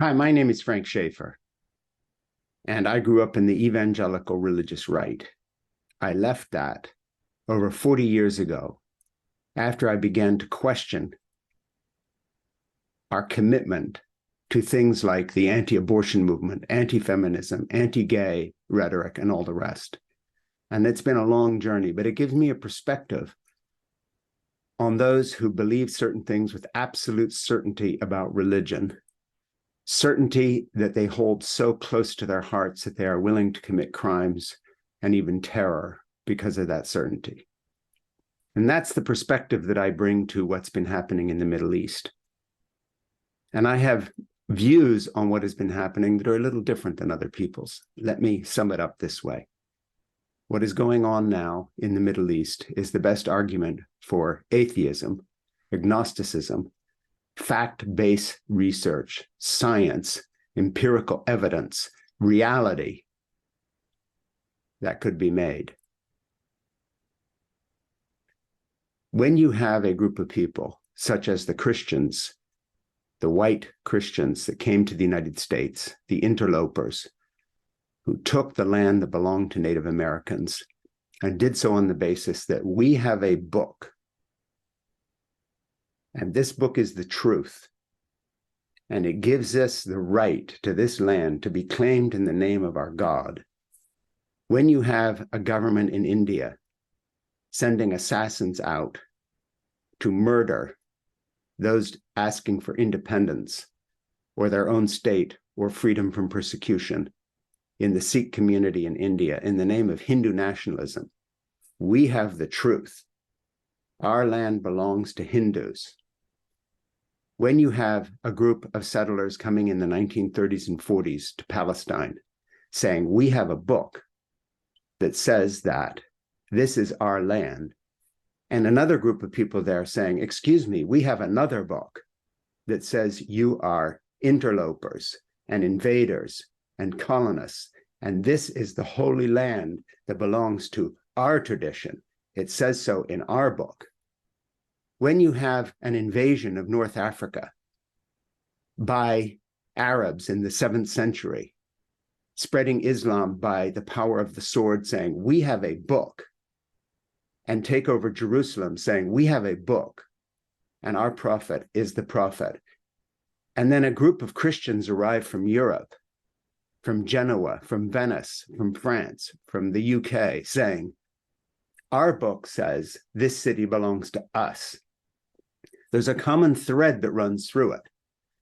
Hi, my name is Frank Schaefer, and I grew up in the evangelical religious right. I left that over 40 years ago after I began to question our commitment to things like the anti-abortion movement, anti-feminism, anti-gay rhetoric, and all the rest. And it's been a long journey, but it gives me a perspective on those who believe certain things with absolute certainty about religion, certainty that they hold so close to their hearts that they are willing to commit crimes and even terror because of that certainty. And that's the perspective that I bring to what's been happening in the Middle East. And I have views on what has been happening that are a little different than other people's. Let me sum it up this way. What is going on now in the Middle East is the best argument for atheism, agnosticism, fact-based research, science, empirical evidence, reality that could be made. When you have a group of people, such as the Christians, the white Christians that came to the United States, the interlopers, who took the land that belonged to Native Americans and did so on the basis that we have a book, and this book is the truth, and it gives us the right to this land to be claimed in the name of our God. When you have a government in India sending assassins out to murder those asking for independence or their own state or freedom from persecution in the Sikh community in India in the name of Hindu nationalism, we have the truth. Our land belongs to Hindus. When you have a group of settlers coming in the 1930s and 40s to Palestine saying, we have a book that says that this is our land, and another group of people there saying, excuse me, we have another book that says you are interlopers and invaders and colonists, and this is the holy land that belongs to our tradition. It says so in our book. When you have an invasion of North Africa by Arabs in the 7th century, spreading Islam by the power of the sword, saying, we have a book, and take over Jerusalem, saying, we have a book, and our prophet is the prophet. And then a group of Christians arrive from Europe, from Genoa, from Venice, from France, from the UK, saying, our book says this city belongs to us. There's a common thread that runs through it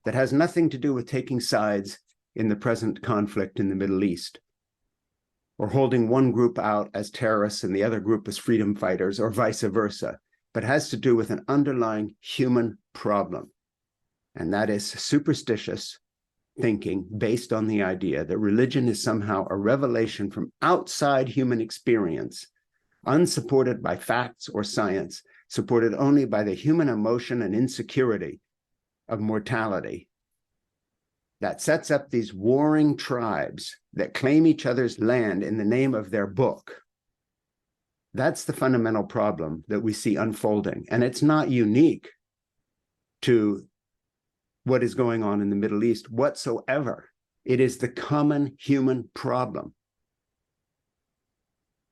that has nothing to do with taking sides in the present conflict in the Middle East, or holding one group out as terrorists and the other group as freedom fighters, or vice versa, but has to do with an underlying human problem. And that is superstitious thinking based on the idea that religion is somehow a revelation from outside human experience, unsupported by facts or science, supported only by the human emotion and insecurity of mortality, that sets up these warring tribes that claim each other's land in the name of their book. That's the fundamental problem that we see unfolding. And it's not unique to what is going on in the Middle East whatsoever. It is the common human problem.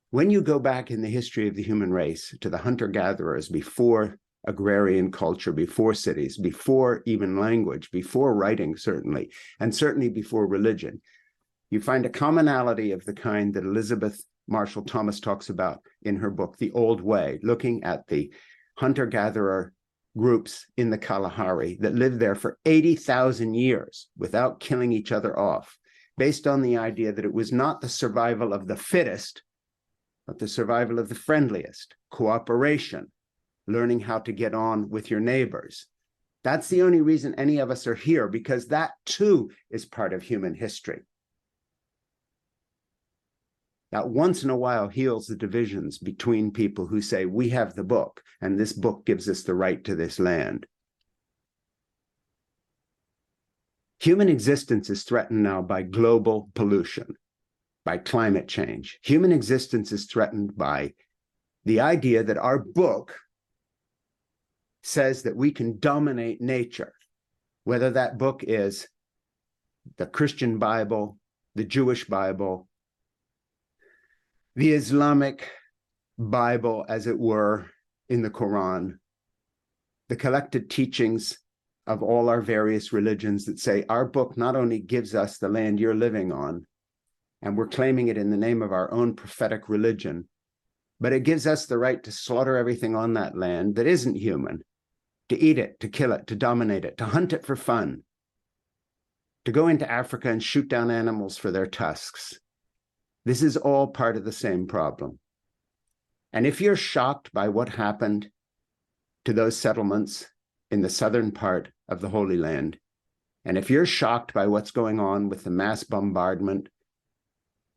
When you go back in the history of the human race to the hunter-gatherers before agrarian culture, before cities, before even language, before writing certainly, and certainly before religion, you find a commonality of the kind that Elizabeth Marshall Thomas talks about in her book, The Old Way, looking at the hunter-gatherer groups in the Kalahari that lived there for 80,000 years without killing each other off, based on the idea that it was not the survival of the fittest, but the survival of the friendliest, cooperation, learning how to get on with your neighbors. That's the only reason any of us are here, because that too is part of human history. That once in a while heals the divisions between people who say, we have the book, and this book gives us the right to this land. Human existence is threatened now by global pollution, by climate change. Human existence is threatened by the idea that our book says that we can dominate nature, whether that book is the Christian Bible, the Jewish Bible, the Islamic Bible, as it were, in the Quran, the collected teachings of all our various religions that say our book not only gives us the land you're living on, and we're claiming it in the name of our own prophetic religion, but it gives us the right to slaughter everything on that land that isn't human, to eat it, to kill it, to dominate it, to hunt it for fun, to go into Africa and shoot down animals for their tusks. This is all part of the same problem. And if you're shocked by what happened to those settlements in the southern part of the Holy Land, and if you're shocked by what's going on with the mass bombardment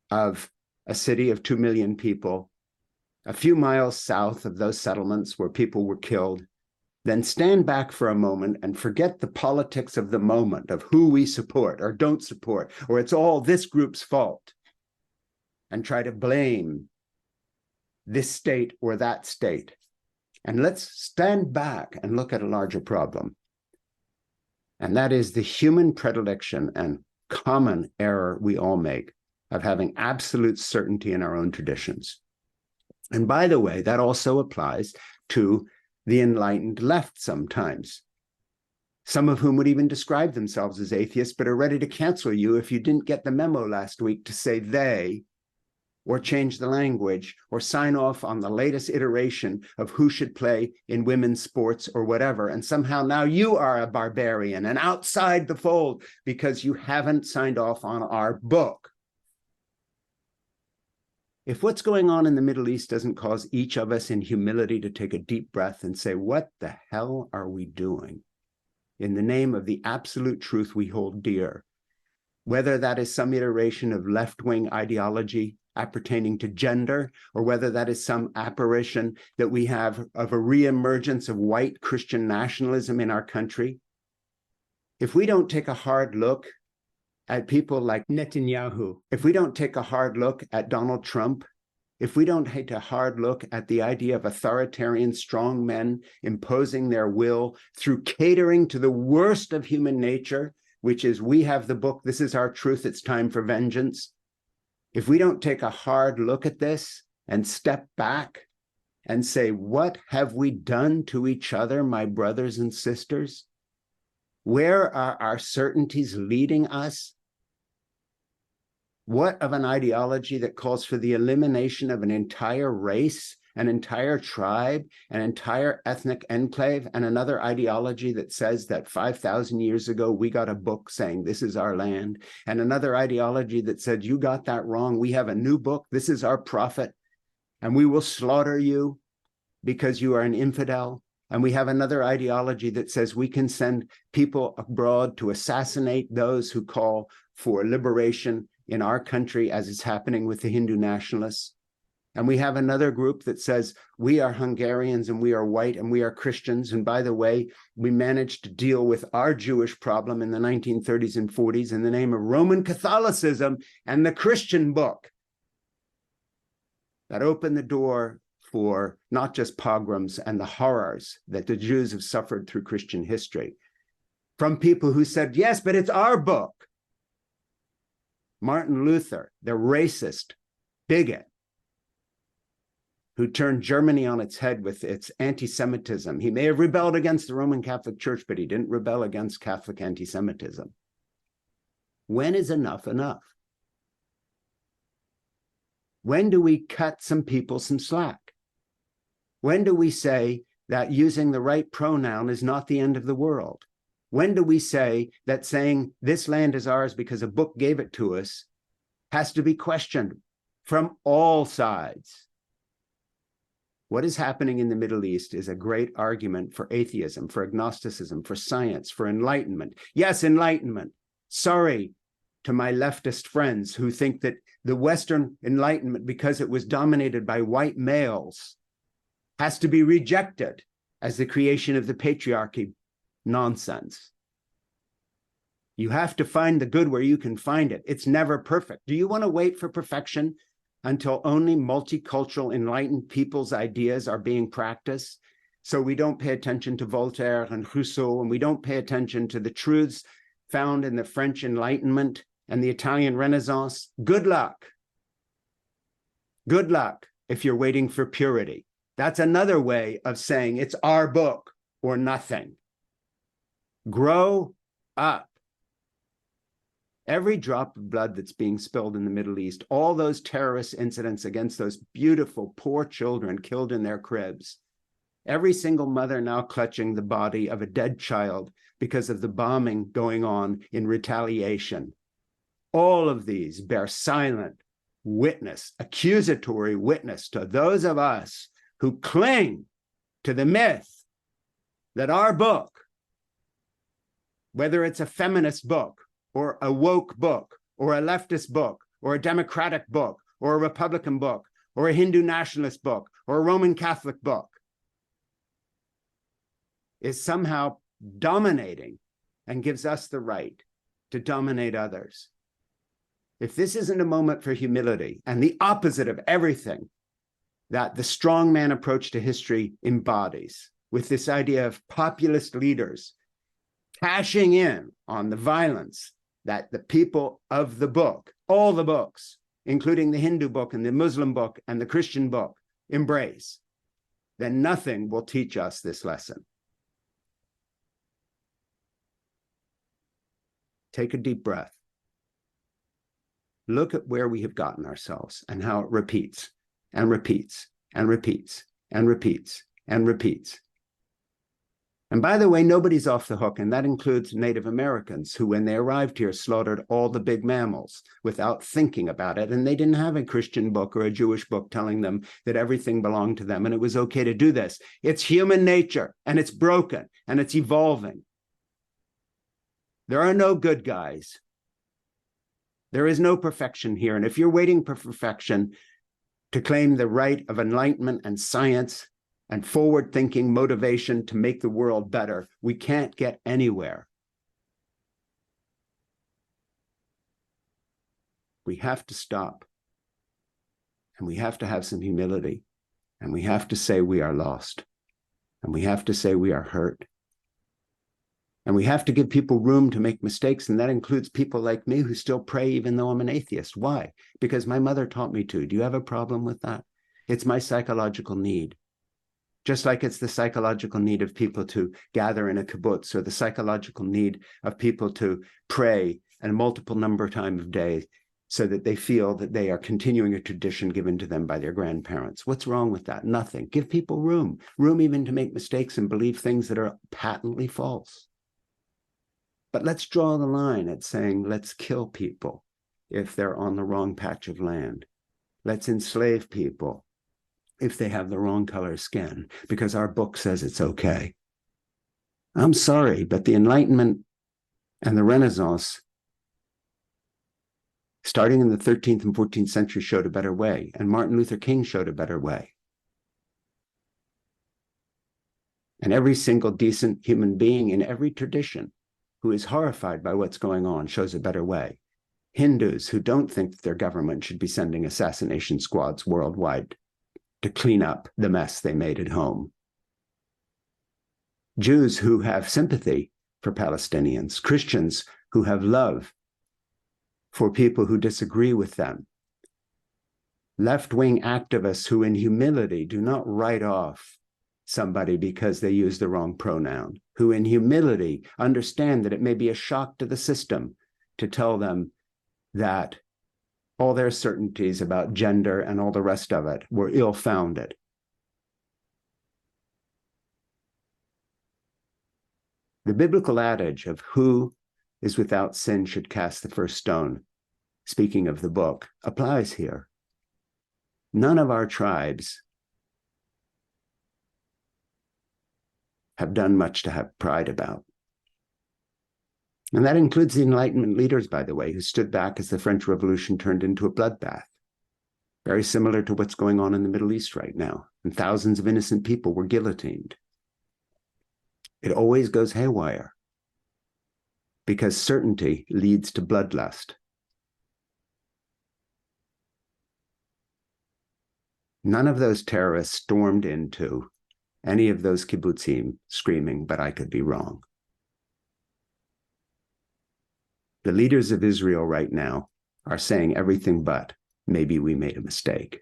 of a city of 2 million people, a few miles south of those settlements where people were killed, then stand back for a moment and forget the politics of the moment of who we support or don't support, or it's all this group's fault, and try to blame this state or that state. And let's stand back and look at a larger problem. And that is the human predilection and common error we all make of having absolute certainty in our own traditions. And by the way, that also applies to the enlightened left sometimes, some of whom would even describe themselves as atheists, but are ready to cancel you if you didn't get the memo last week to say they, or change the language, or sign off on the latest iteration of who should play in women's sports or whatever. And somehow now you are a barbarian and outside the fold because you haven't signed off on our book. If what's going on in the Middle East doesn't cause each of us in humility to take a deep breath and say, what the hell are we doing in the name of the absolute truth we hold dear? Whether that is some iteration of left-wing ideology appertaining to gender, or whether that is some apparition that we have of a reemergence of white Christian nationalism in our country. If we don't take a hard look at people like Netanyahu, if we don't take a hard look at Donald Trump, if we don't take a hard look at the idea of authoritarian strong men imposing their will through catering to the worst of human nature, which is we have the book, this is our truth, it's time for vengeance. If we don't take a hard look at this and step back and say, what have we done to each other, my brothers and sisters? Where are our certainties leading us? What of an ideology that calls for the elimination of an entire race, an entire tribe, an entire ethnic enclave, and another ideology that says that 5,000 years ago, we got a book saying this is our land, and another ideology that said, you got that wrong, we have a new book, this is our prophet, and we will slaughter you because you are an infidel. And we have another ideology that says we can send people abroad to assassinate those who call for liberation in our country, as is happening with the Hindu nationalists. And we have another group that says we are Hungarians and we are white and we are Christians. And by the way, we managed to deal with our Jewish problem in the 1930s and 40s in the name of Roman Catholicism and the Christian book that opened the door for not just pogroms and the horrors that the Jews have suffered through Christian history from people who said, yes, but it's our book. Martin Luther, the racist bigot who turned Germany on its head with its anti-Semitism. He may have rebelled against the Roman Catholic Church, but he didn't rebel against Catholic anti-Semitism. When is enough enough? When do we cut some people some slack? When do we say that using the right pronoun is not the end of the world? When do we say that saying this land is ours because a book gave it to us has to be questioned from all sides? What is happening in the Middle East is a great argument for atheism, for agnosticism, for science, for enlightenment. Yes, enlightenment. Sorry to my leftist friends who think that the Western Enlightenment, because it was dominated by white males, has to be rejected as the creation of the patriarchy. Nonsense. You have to find the good where you can find it. It's never perfect. Do you want to wait for perfection until only multicultural enlightened people's ideas are being practiced? So we don't pay attention to Voltaire and Rousseau, and we don't pay attention to the truths found in the French Enlightenment and the Italian Renaissance, good luck. Good luck if you're waiting for purity. That's another way of saying it's our book or nothing. Grow up. Every drop of blood that's being spilled in the Middle East, all those terrorist incidents against those beautiful, poor children killed in their cribs, every single mother now clutching the body of a dead child because of the bombing going on in retaliation. All of these bear silent witness, accusatory witness to those of us who cling to the myth that our book, whether it's a feminist book, or a woke book, or a leftist book, or a democratic book, or a Republican book, or a Hindu nationalist book, or a Roman Catholic book, is somehow dominating and gives us the right to dominate others. If this isn't a moment for humility and the opposite of everything that the strongman approach to history embodies, with this idea of populist leaders cashing in on the violence that the people of the book, all the books, including the Hindu book and the Muslim book and the Christian book, embrace, then nothing will teach us this lesson. Take a deep breath. Look at where we have gotten ourselves and how it repeats and repeats and repeats and repeats and repeats. And by the way, nobody's off the hook, and that includes Native Americans who, when they arrived here, slaughtered all the big mammals without thinking about it. And they didn't have a Christian book or a Jewish book telling them that everything belonged to them and it was okay to do this. It's human nature, and it's broken, and it's evolving. There are no good guys. There is no perfection here. And if you're waiting for perfection to claim the right of enlightenment and science and forward-thinking motivation to make the world better, we can't get anywhere. We have to stop. And we have to have some humility. And we have to say we are lost. And we have to say we are hurt. And we have to give people room to make mistakes, and that includes people like me who still pray even though I'm an atheist. Why? Because my mother taught me to. Do you have a problem with that? It's my psychological need. Just like it's the psychological need of people to gather in a kibbutz, or the psychological need of people to pray a multiple number of times a day so that they feel that they are continuing a tradition given to them by their grandparents. What's wrong with that? Nothing. Give people room even to make mistakes and believe things that are patently false. But let's draw the line at saying, let's kill people if they're on the wrong patch of land. Let's enslave people if they have the wrong color skin, because our book says it's okay. I'm sorry, but the Enlightenment and the Renaissance, starting in the 13th and 14th century, showed a better way, and Martin Luther King showed a better way. And every single decent human being in every tradition who is horrified by what's going on shows a better way. Hindus who don't think that their government should be sending assassination squads worldwide to clean up the mess they made at home. Jews who have sympathy for Palestinians, Christians who have love for people who disagree with them, left-wing activists who in humility do not write off somebody because they use the wrong pronoun, who in humility understand that it may be a shock to the system to tell them that all their certainties about gender and all the rest of it were ill-founded. The biblical adage of who is without sin should cast the first stone, speaking of the book, applies here. None of our tribes have done much to have pride about. And that includes the Enlightenment leaders, by the way, who stood back as the French Revolution turned into a bloodbath. Very similar to what's going on in the Middle East right now. And thousands of innocent people were guillotined. It always goes haywire because certainty leads to bloodlust. None of those terrorists stormed into any of those kibbutzim screaming, but I could be wrong. The leaders of Israel right now are saying everything but, maybe we made a mistake.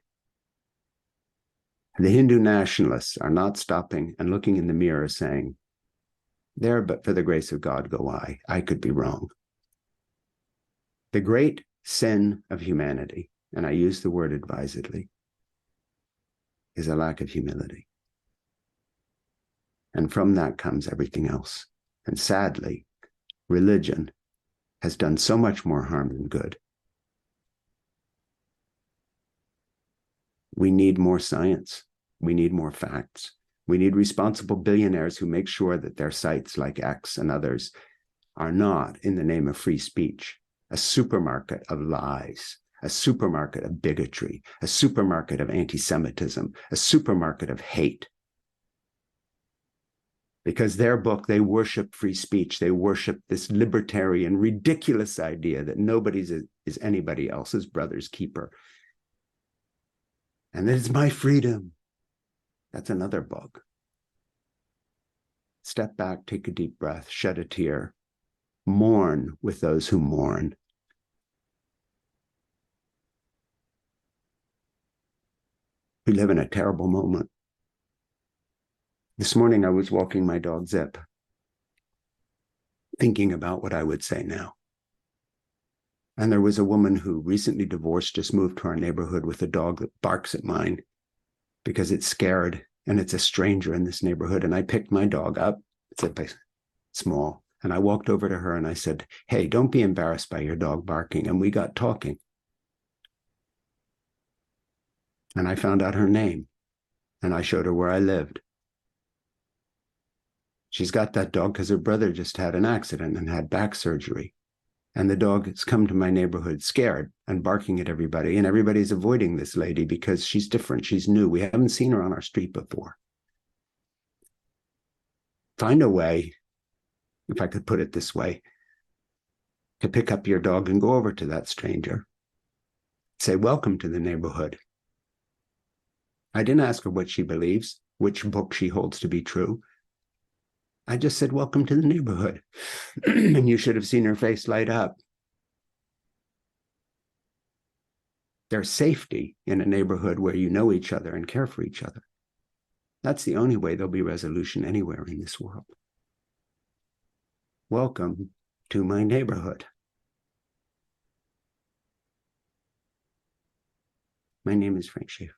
The Hindu nationalists are not stopping and looking in the mirror saying, there, but for the grace of God go I. I could be wrong. The great sin of humanity, and I use the word advisedly, is a lack of humility. And from that comes everything else. And sadly, religion has done so much more harm than good. We need more science. We need more facts. We need responsible billionaires who make sure that their sites like X and others are not, in the name of free speech, a supermarket of lies, a supermarket of bigotry, a supermarket of anti-Semitism, a supermarket of hate. Because their book, they worship free speech. They worship this libertarian, ridiculous idea that nobody is anybody else's brother's keeper. And that it's my freedom. That's another book. Step back, take a deep breath, shed a tear, mourn with those who mourn. We live in a terrible moment. This morning I was walking my dog Zip, thinking about what I would say now. And there was a woman who recently divorced, just moved to our neighborhood with a dog that barks at mine because it's scared and it's a stranger in this neighborhood. And I picked my dog up, it's small, and I walked over to her and I said, hey, don't be embarrassed by your dog barking. And we got talking. And I found out her name and I showed her where I lived. She's got that dog because her brother just had an accident and had back surgery. And the dog has come to my neighborhood scared and barking at everybody. And everybody's avoiding this lady because she's different. She's new. We haven't seen her on our street before. Find a way, if I could put it this way, to pick up your dog and go over to that stranger. Say, welcome to the neighborhood. I didn't ask her what she believes, which book she holds to be true. I just said, welcome to the neighborhood. And you should have seen her face light up. There's safety in a neighborhood where you know each other and care for each other. That's the only way there'll be resolution anywhere in this world. Welcome to my neighborhood. My name is Frank Schaefer.